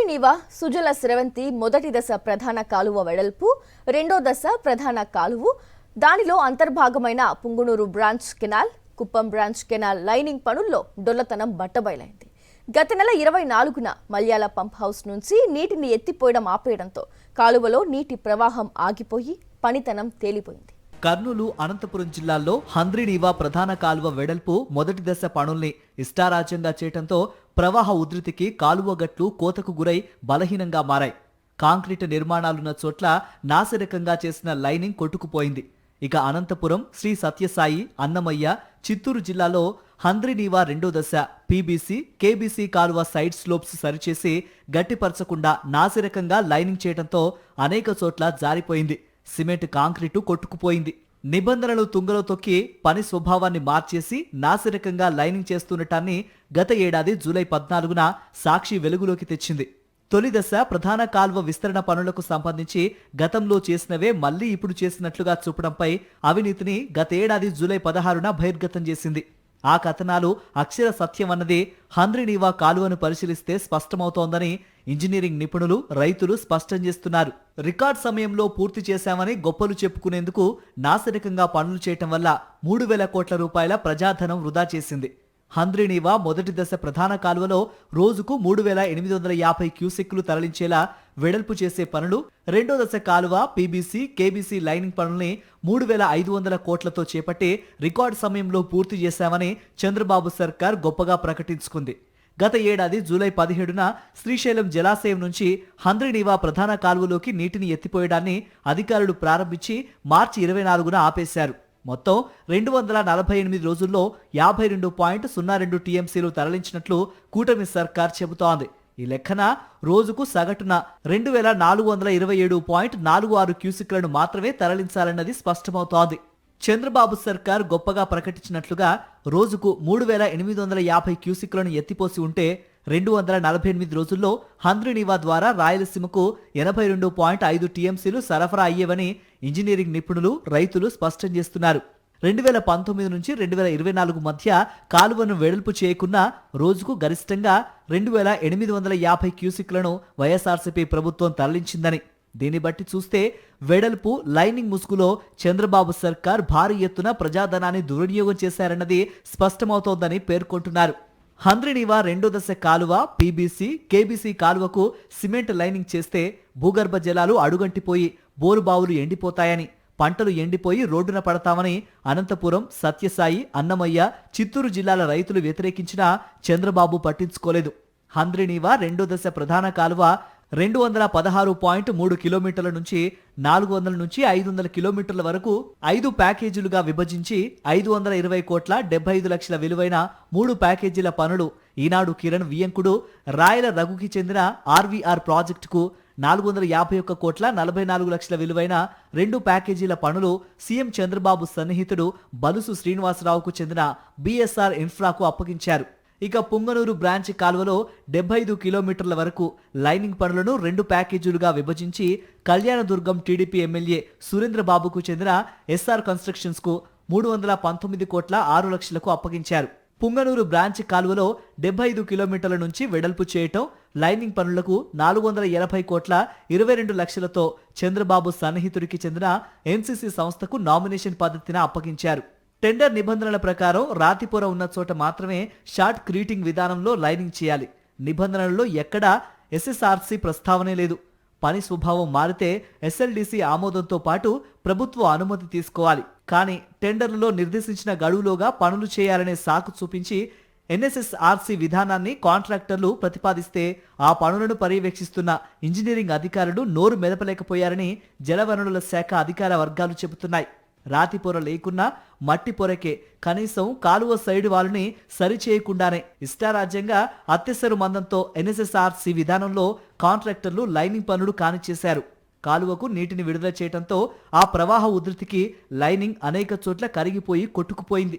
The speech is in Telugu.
హంద్రీనీవా సుజల స్రవంతి మొదటి దశ ప్రధాన కాలువ వెడల్పు, రెండో దశ ప్రధాన కాలువ, దానిలో అంతర్భాగమైన Punganur branch canal, Kuppam branch canal lining పనుల్లో డొల్లతనం బట్టబయలైంది. గత నెల 24న మల్యాల పంప్ హౌస్ నుంచి నీటిని ఎత్తిపోయడం ఆపేయడంతో కాలువలో నీటి ప్రవాహం ఆగిపోయి పనితనం తేలిపోయింది. కర్నూలు, అనంతపురం జిల్లాల్లో హంద్రీనీవా ప్రధాన కాలువ వెడల్పు మొదటి దశ పనుల్ని ఇష్టారాజ్యంగా చేయడంతో ప్రవాహ ఉధృతికి కాలువ గట్లు కోతకు గురై బలహీనంగా మారాయి. కాంక్రీటు నిర్మాణాలున్న చోట్ల నాసిరకంగా చేసిన లైనింగ్ కొట్టుకుపోయింది. ఇక అనంతపురం, శ్రీ సత్యసాయి, అన్నమయ్య, చిత్తూరు జిల్లాలో హంద్రీనీవా రెండో దశ పీబీసీ, కేబీసీ కాలువ సైడ్ స్లోప్స్ సరిచేసి గట్టిపరచకుండా నాసిరకంగా లైనింగ్ చేయడంతో అనేక చోట్ల జారిపోయింది. సిమెంట్, కాంక్రీటు కొట్టుకుపోయింది. నిబంధనలు తుంగలో తొక్కి పని స్వభావాన్ని మార్చేసి నాసిరకంగా లైనింగ్ చేస్తుండటాన్ని గత ఏడాది జూలై 14న సాక్షి వెలుగులోకి తెచ్చింది. తొలి దశ ప్రధాన కాల్వ విస్తరణ పనులకు సంబంధించి గతంలో చేసినవే మళ్లీ ఇప్పుడు చేసినట్లుగా చూపడంపై అవినీతిని గత ఏడాది జూలై 16న బహిర్గతం చేసింది. ఆ కథనాలు అక్షర సత్యమన్నది హంద్రీనీవా కాలువను పరిశీలిస్తే స్పష్టమవుతోందని ఇంజనీరింగ్ నిపుణులు, రైతులు స్పష్టం చేస్తున్నారు. రికార్డ్ సమయంలో పూర్తి చేశామని గొప్పలు చెప్పుకునేందుకు నాసిరకంగా పనులు చేయటం వల్ల 3,000 కోట్ల రూపాయల ప్రజాధనం వృధా చేసింది. హంద్రీనీవా మొదటి దశ ప్రధాన కాలువలో రోజుకు 3,850 క్యూసెక్కులు తరలించేలా వెడల్పు చేసే పనులు, రెండో దశ కాలువ పీబీసీ, కేబీసీ లైనింగ్ పనుల్ని 3,500 కోట్లతో చేపట్టి రికార్డు సమయంలో పూర్తి చేశామని చంద్రబాబు సర్కార్ గొప్పగా ప్రకటించుకుంది. గత ఏడాది జూలై 17న శ్రీశైలం జలాశయం నుంచి హంద్రీనీవా ప్రధాన కాలువలోకి నీటిని ఎత్తిపోయడాన్ని అధికారులు ప్రారంభించి మార్చి 24న ఆపేశారు. మొత్తం 248 రోజుల్లో 52.02 టీఎంసీలు తరలించినట్లు కూటమి సర్కార్ చెబుతోంది. ఈ లెక్కన రోజుకు సగటున 2,427.46 క్యూసెక్లను మాత్రమే తరలించాలన్నది స్పష్టమవుతోంది. చంద్రబాబు సర్కార్ గొప్పగా ప్రకటించినట్లుగా రోజుకు 3,850 క్యూసెక్లను ఎత్తిపోసి ఉంటే 248 రోజుల్లో హంద్రీనీవా ద్వారా రాయలసీమకు 82.5 టీఎంసీలు సరఫరా అయ్యేవని ఇంజనీరింగ్ నిపుణులు, రైతులు స్పష్టం చేస్తున్నారు. 2019 నుంచి 2024 మధ్య కాలువను వెడల్పు చేయకున్నా రోజుకు గరిష్టంగా 2,850 క్యూసెక్లను వైఎస్ఆర్సీపీ ప్రభుత్వం తరలించిందని. దీన్ని బట్టి చూస్తే వెడల్పు, లైనింగ్ ముసుగులో చంద్రబాబు సర్కార్ భారీ ఎత్తున ప్రజాధనాన్ని దుర్వినియోగం చేశారన్నది స్పష్టమవుతోందని పేర్కొంటున్నారు. హంద్రీనీవా రెండో దశ కాలువ పీబీసీ, కేబీసీ కాలువకు సిమెంట్ లైనింగ్ చేస్తే భూగర్భ జలాలు అడుగంటిపోయి బోరుబావులు ఎండిపోతాయని, పంటలు ఎండిపోయి రోడ్డున పడతామని అనంతపురం, సత్యసాయి, అన్నమయ్య, చిత్తూరు జిల్లాల రైతులు వ్యతిరేకించినా చంద్రబాబు పట్టించుకోలేదు. హంద్రీనీవా రెండో దశ ప్రధాన కాలువ 216.3 కిలోమీటర్ల నుంచి 400 నుంచి 500 కిలోమీటర్ల వరకు 5 ప్యాకేజీలుగా విభజించి 520 కోట్ల 75 లక్షల విలువైన 3 ప్యాకేజీల పనులు ఈనాడు కిరణ్ వియంకుడు, రాయల రఘుకి చెందిన ఆర్వీఆర్ ప్రాజెక్టుకు 451 కోట్ల 44 లక్షల విలువైన 2 ప్యాకేజీల పనులు సీఎం చంద్రబాబు సన్నిహితుడు బలుసు శ్రీనివాసరావుకు చెందిన బీఎస్ఆర్ ఇన్ఫ్రాకు అప్పగించారు. ఇక పుంగనూరు బ్రాంచ్ కాలువలో 75 కిలోమీటర్ల వరకు లైనింగ్ పనులను 2 ప్యాకేజీలుగా విభజించి కళ్యాణదుర్గం టీడీపీ ఎమ్మెల్యే సురేంద్రబాబుకు చెందిన ఎస్ఆర్ కన్స్ట్రక్షన్స్ కు 319 కోట్ల 6 లక్షలకు అప్పగించారు. పుంగనూరు బ్రాంచ్ కాలువలో 75 కిలోమీటర్ల నుంచి వెడల్పు చేయటం, లైనింగ్ పనులకు 480 కోట్ల 22 లక్షలతో చంద్రబాబు సన్నిహితుడికి చెందిన ఎన్సీసీ సంస్థకు నామినేషన్ పద్ధతిన అప్పగించారు. టెండర్ నిబంధనల ప్రకారం రాతిపొర ఉన్న చోట మాత్రమే షార్ట్ క్రీటింగ్ విధానంలో లైనింగ్ చేయాలి. నిబంధనలలో ఎక్కడా ఎస్ఎస్ఆర్సీ ప్రస్తావనే లేదు. పని స్వభావం మారితే ఎస్ఎల్డీసీ ఆమోదంతో పాటు ప్రభుత్వ అనుమతి తీసుకోవాలి. కానీ టెండర్లలో నిర్దేశించిన గడువులోగా పనులు చేయాలనే సాకు చూపించి ఎన్ఎస్ఎస్ఆర్సీ విధానాన్ని కాంట్రాక్టర్లు ప్రతిపాదిస్తే ఆ పనులను పర్యవేక్షిస్తున్న ఇంజనీరింగ్ అధికారులు నోరు మెదపలేకపోయారని జలవనరుల శాఖ అధికార వర్గాలు చెబుతున్నాయి. రాతి పొర లేకున్నా మట్టి పొరకే కనీసం కాలువ సైడ్ వాల్ని సరిచేయకుండానే ఇష్టారాజ్యంగా అత్యవసర మందంతో ఎన్ఎస్ఎస్ఆర్సీ విధానంలో కాంట్రాక్టర్లు లైనింగ్ పనులు కానిచేశారు. కాలువకు నీటిని విడుదల చేయడంతో ఆ ప్రవాహ ఉధృతికి లైనింగ్ అనేక చోట్ల కరిగిపోయి కొట్టుకుపోయింది.